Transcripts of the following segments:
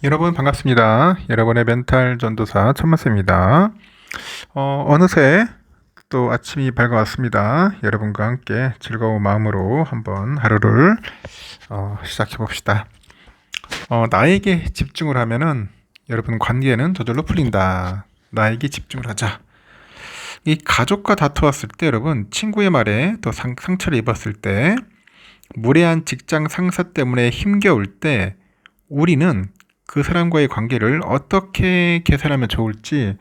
여러분 반갑습니다. 여러분의 멘탈 전도사 천만쌤입니다. 어느새 또 아침이 밝아왔습니다. 여러분과 함께 즐거운 마음으로 한번 하루를 시작해 봅시다. 나에게 집중을 하면은 여러분 관계는 저절로 풀린다. 나에게 집중을 하자. 이 가족과 다투었을 때 여러분 친구의 말에 또 상처를 입었을 때 무례한 직장 상사 때문에 힘겨울 때 우리는 그 사람과의 관계를 어떻게 개선하면 좋을지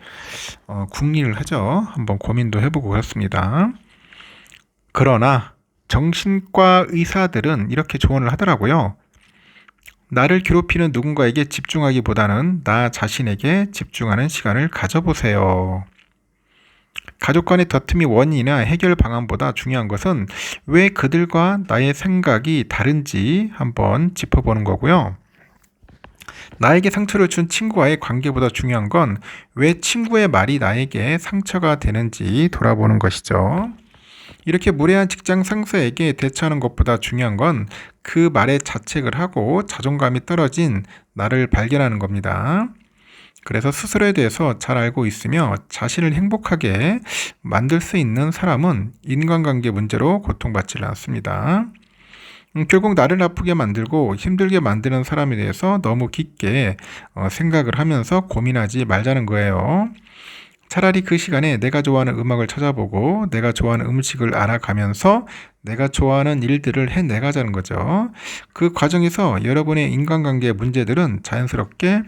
궁리를 하죠. 한번 고민도 해보고 그렇습니다. 그러나 정신과 의사들은 이렇게 조언을 하더라고요. 나를 괴롭히는 누군가에게 집중하기보다는 나 자신에게 집중하는 시간을 가져보세요. 가족 간의 다툼이 원인이나 해결 방안보다 중요한 것은 왜 그들과 나의 생각이 다른지 한번 짚어보는 거고요. 나에게 상처를 준 친구와의 관계보다 중요한 건 왜 친구의 말이 나에게 상처가 되는지 돌아보는 것이죠. 이렇게 무례한 직장 상사에게 대처하는 것보다 중요한 건 그 말에 자책을 하고 자존감이 떨어진 나를 발견하는 겁니다. 그래서 스스로에 대해서 잘 알고 있으며 자신을 행복하게 만들 수 있는 사람은 인간관계 문제로 고통받지 않습니다. 결국 나를 아프게 만들고 힘들게 만드는 사람에 대해서 너무 깊게 생각을 하면서 고민하지 말자는 거예요. 차라리 그 시간에 내가 좋아하는 음악을 찾아보고 내가 좋아하는 음식을 알아가면서 내가 좋아하는 일들을 해내가자는 거죠. 그 과정에서 여러분의 인간관계 문제들은 자연스럽게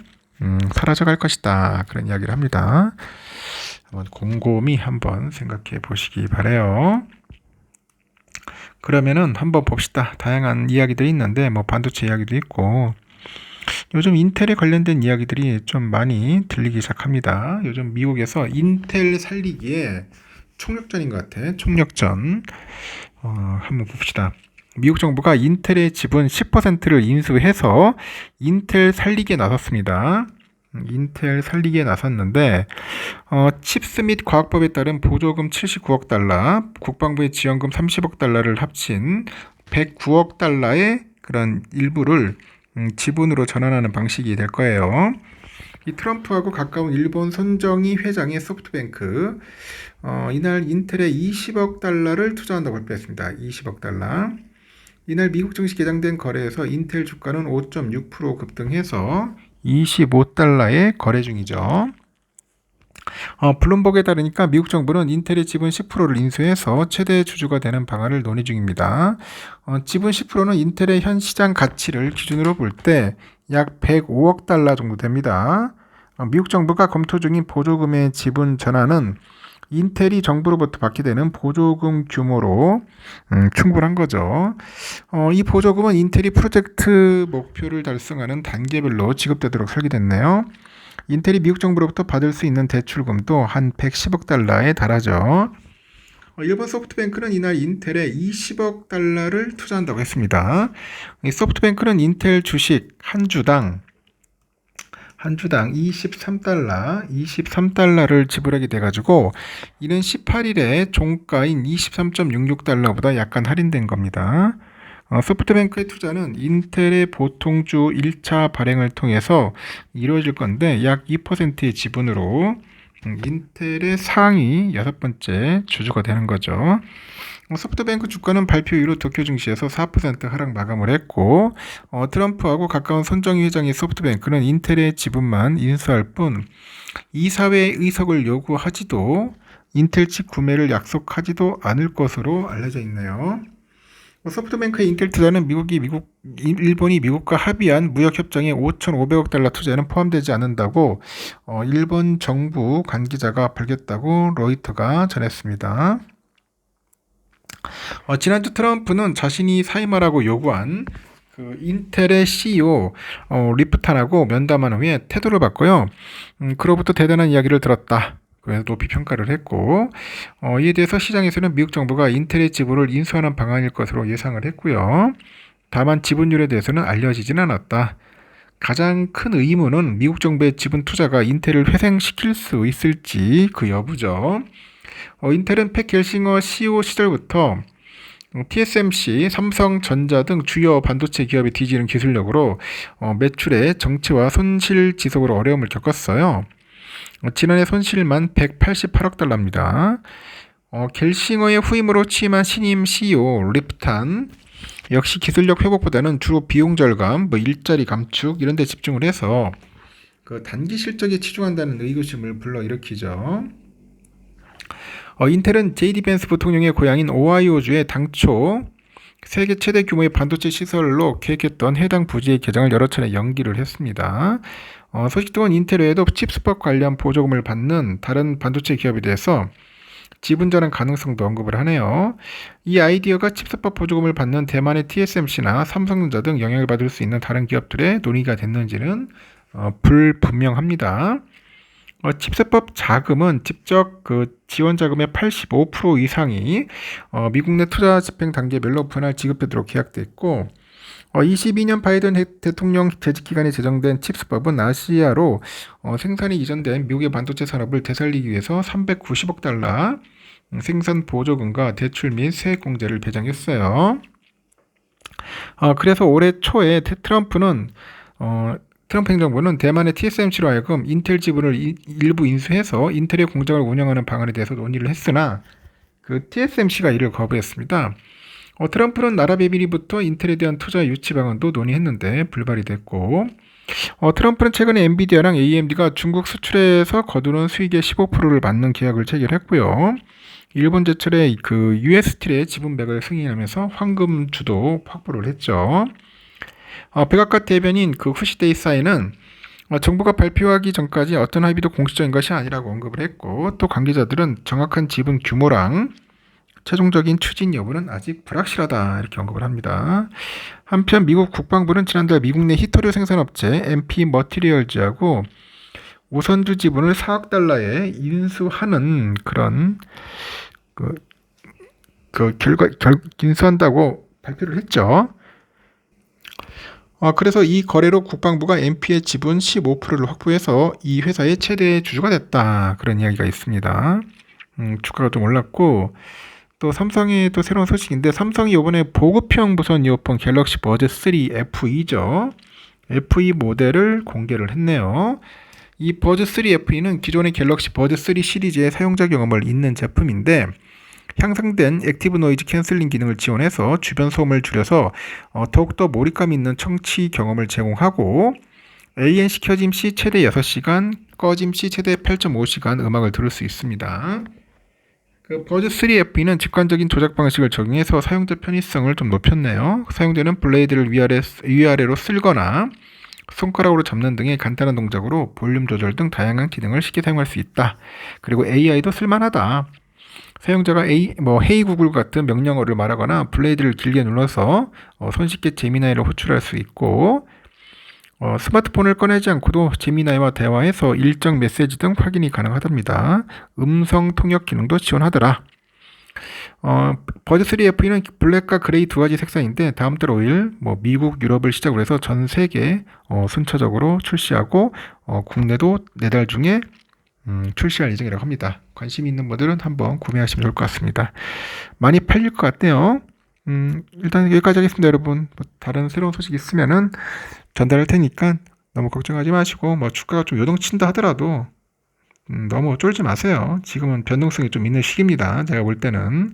사라져갈 것이다. 그런 이야기를 합니다. 한번 곰곰이 한번 생각해 보시기 바라요. 그러면은 한번 봅시다. 다양한 이야기들이 있는데 반도체 이야기도 있고 요즘 인텔에 관련된 이야기들이 좀 많이 들리기 시작합니다. 요즘 미국에서 인텔 살리기에 총력전인 것 같아. 총력전. 한번 봅시다. 미국 정부가 인텔의 지분 10%를 인수해서 인텔 살리기에 나섰습니다. 인텔 살리기에 나섰는데 칩스 및 과학법에 따른 보조금 79억 달러, 국방부의 지원금 30억 달러를 합친 109억 달러의 그런 일부를 지분으로 전환하는 방식이 될 거예요. 이 트럼프하고 가까운 일본 손정희 회장의 소프트뱅크 이날 인텔에 20억 달러를 투자한다고 발표했습니다. 20억 달러. 이날 미국 증시 개장된 거래에서 인텔 주가는 5.6% 급등해서 25달러에 거래 중이죠. 블룸버그에 따르니까 미국 정부는 인텔의 지분 10%를 인수해서 최대 주주가 되는 방안을 논의 중입니다. 지분 10%는 인텔의 현 시장 가치를 기준으로 볼 때 약 105억 달러 정도 됩니다. 미국 정부가 검토 중인 보조금의 지분 전환은 인텔이 정부로부터 받게 되는 보조금 규모로 충분한 거죠. 이 보조금은 인텔이 프로젝트 목표를 달성하는 단계별로 지급되도록 설계됐네요. 인텔이 미국 정부로부터 받을 수 있는 대출금도 한 110억 달러에 달하죠. 일본 소프트뱅크는 이날 인텔에 20억 달러를 투자한다고 했습니다. 이 소프트뱅크는 인텔 주식 한 주당 23달러를 지불하게 돼가지고 이는 18일에 종가인 23.66달러보다 약간 할인된 겁니다. 소프트뱅크의 투자는 인텔의 보통주 1차 발행을 통해서 이루어질 건데 약 2%의 지분으로 인텔의 상위 6번째 주주가 되는 거죠. 소프트뱅크 주가는 발표 이후 도쿄 증시에서 4% 하락 마감을 했고 트럼프하고 가까운 손정희 회장의 소프트뱅크는 인텔의 지분만 인수할 뿐 이사회 의석을 요구하지도 인텔 칩 구매를 약속하지도 않을 것으로 알려져 있네요. 소프트뱅크의 인텔 투자는 일본이 미국과 합의한 무역협정에 5,500억 달러 투자에는 포함되지 않는다고 일본 정부 관계자가 밝혔다고 로이터가 전했습니다. 지난주 트럼프는 자신이 사임하라고 요구한 그 인텔의 CEO 리프탄하고 면담한 후에 태도를 바꿔요. 그로부터 대단한 이야기를 들었다. 그래서 높이 평가를 했고 이에 대해서 시장에서는 미국 정부가 인텔의 지분을 인수하는 방안일 것으로 예상을 했고요. 다만 지분율에 대해서는 알려지진 않았다. 가장 큰 의문은 미국 정부의 지분 투자가 인텔을 회생시킬 수 있을지 그 여부죠. 인텔은 팩 겔싱어 CEO 시절부터 TSMC, 삼성전자 등 주요 반도체 기업이 뒤지는 기술력으로 매출의 정체와 손실 지속으로 어려움을 겪었어요. 지난해 손실만 188억 달러입니다. 겔싱어의 후임으로 취임한 신임 CEO 리프탄 역시 기술력 회복보다는 주로 비용 절감, 일자리 감축 이런 데 집중을 해서 그 단기 실적에 치중한다는 의구심을 불러일으키죠. 인텔은 JD 벤스 부통령의 고향인 오하이오주에 당초 세계 최대 규모의 반도체 시설로 계획했던 해당 부지의 개장을 여러 차례 연기를 했습니다. 소식 동안 인텔 외에도 칩스법 관련 보조금을 받는 다른 반도체 기업에 대해서 지분전환 가능성도 언급을 하네요. 이 아이디어가 칩스법 보조금을 받는 대만의 TSMC나 삼성전자 등 영향을 받을 수 있는 다른 기업들의 논의가 됐는지는 불분명합니다. 칩셋법 자금은 직접 그 지원 자금의 85% 이상이 미국 내 투자 집행 단계별로 분할 지급되도록 계약됐고 22년 바이든 대통령 재직 기간에 제정된 칩스법은 아시아로 생산이 이전된 미국의 반도체 산업을 되살리기 위해서 390억 달러 생산 보조금과 대출 및 세액 공제를 배정했어요. 그래서 올해 초에 트럼프 행정부는 대만의 TSMC로 하여금 인텔 지분을 일부 인수해서 인텔의 공장을 운영하는 방안에 대해서 논의를 했으나 그 TSMC가 이를 거부했습니다. 트럼프는 아랍에미리부터 인텔에 대한 투자 유치 방안도 논의했는데 불발이 됐고 트럼프는 최근에 엔비디아랑 AMD가 중국 수출에서 거두는 수익의 15%를 받는 계약을 체결했고요. 일본 제철에 그 US스틸의 지분 매각을 승인하면서 황금 주도 확보를 했죠. 백악관 대변인 그 후시데이사이는 정부가 발표하기 전까지 어떤 합의도 공식적인 것이 아니라고 언급을 했고 또 관계자들은 정확한 지분 규모랑 최종적인 추진 여부는 아직 불확실하다 이렇게 언급을 합니다. 한편 미국 국방부는 지난달 미국 내 히터류 생산업체 MP 머티리얼즈하고 우선주 지분을 4억 달러에 인수하는 그런 인수한다고 발표를 했죠. 그래서 이 거래로 국방부가 MP의 지분 15%를 확보해서 이 회사의 최대 주주가 됐다. 그런 이야기가 있습니다. 주가가 좀 올랐고 또 삼성의 또 새로운 소식인데 삼성이 이번에 보급형 무선 이어폰 갤럭시 버즈 3 FE죠. FE 모델을 공개를 했네요. 이 버즈 3 FE는 기존의 갤럭시 버즈 3 시리즈의 사용자 경험을 잇는 제품인데 향상된 액티브 노이즈 캔슬링 기능을 지원해서 주변 소음을 줄여서 더욱더 몰입감 있는 청취 경험을 제공하고 ANC 켜짐 시 최대 6시간, 꺼짐 시 최대 8.5시간 음악을 들을 수 있습니다. 그 버즈 3 FE는 직관적인 조작 방식을 적용해서 사용자 편의성을 좀 높였네요. 사용자는 블레이드를 위아래로 쓸거나 손가락으로 잡는 등의 간단한 동작으로 볼륨 조절 등 다양한 기능을 쉽게 사용할 수 있다. 그리고 AI도 쓸만하다. 사용자가 헤이 구글 같은 명령어를 말하거나 블레이드를 길게 눌러서 손쉽게 제미나이를 호출할 수 있고 스마트폰을 꺼내지 않고도 제미나이와 대화해서 일정 메시지 등 확인이 가능하답니다. 음성 통역 기능도 지원하더라. 버즈 3 FE는 블랙과 그레이 두 가지 색상인데 다음 달 5일 미국, 유럽을 시작으로 해서 전 세계 순차적으로 출시하고 국내도 4달 중에 출시할 예정이라고 합니다. 관심 있는 분들은 한번 구매하시면 좋을 것 같습니다. 많이 팔릴 것 같네요. 일단 여기까지 하겠습니다, 여러분. 다른 새로운 소식 있으면은 전달할 테니까 너무 걱정하지 마시고 주가가 좀 요동친다 하더라도 너무 쫄지 마세요. 지금은 변동성이 좀 있는 시기입니다. 제가 볼 때는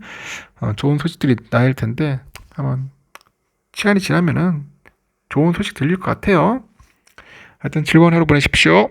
좋은 소식들이 나올 텐데 한번 시간이 지나면은 좋은 소식 들릴 것 같아요. 하여튼 즐거운 하루 보내십시오.